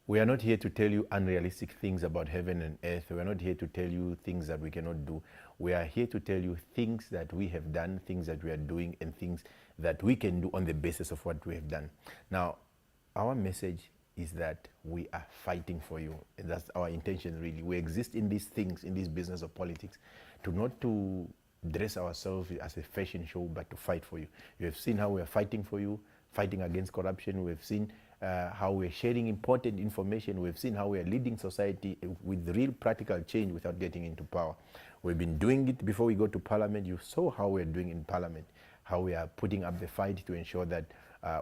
We are not here to tell you unrealistic things about heaven and earth. We are not here to tell you things that we cannot do. We are here to tell you things that we have done, things that we are doing, and things that we can do on the basis of what we have done. Now, our message is that we are fighting for you. And that's our intention, really. We exist in these things, in this business of politics, not to dress ourselves as a fashion show, but to fight for you. You have seen how we are fighting for you, fighting against corruption. We have seen how we're sharing important information. We've seen how we're leading society with real practical change without getting into power. We've been doing it before we go to parliament. You saw how we're doing in parliament, how we are putting up the fight to ensure that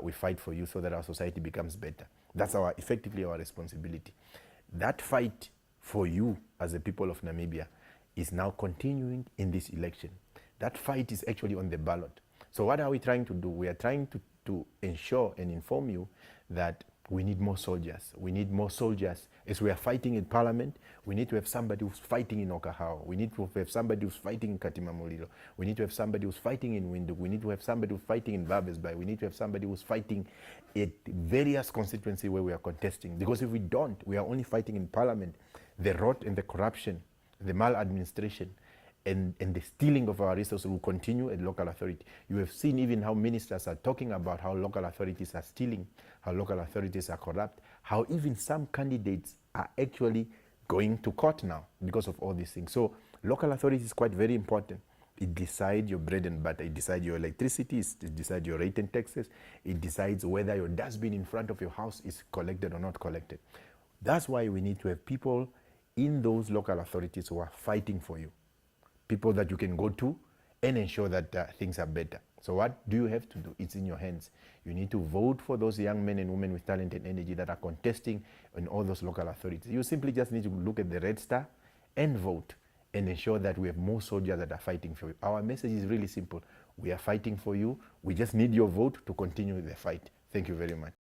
we fight for you so that our society becomes better. That's effectively our responsibility. That fight for you as the people of Namibia is now continuing in this election. That fight is actually on the ballot. So what are we trying to do? We are trying to ensure and inform you that we need more soldiers. We need more soldiers. As we are fighting in parliament, we need to have somebody who's fighting in Okahao. We need to have somebody who's fighting in Katimamulilo. We need to have somebody who's fighting in Windhoek. We need to have somebody who's fighting in Babesbai. We need to have somebody who's fighting at various constituencies where we are contesting. Because if we don't, we are only fighting in parliament. The rot and the corruption, the maladministration, and the stealing of our resources will continue at local authority. You have seen even how ministers are talking about how local authorities are stealing, how local authorities are corrupt, how even some candidates are actually going to court now because of all these things. So local authority is quite very important. It decides your bread and butter. It decides your electricity. It decides your rate and taxes. It decides whether your dustbin in front of your house is collected or not collected. That's why we need to have people in those local authorities who are fighting for you. People that you can go to and ensure that things are better. So what do you have to do? It's in your hands. You need to vote for those young men and women with talent and energy that are contesting in all those local authorities. You simply just need to look at the red star and vote and ensure that we have more soldiers that are fighting for you. Our message is really simple. We are fighting for you. We just need your vote to continue the fight. Thank you very much.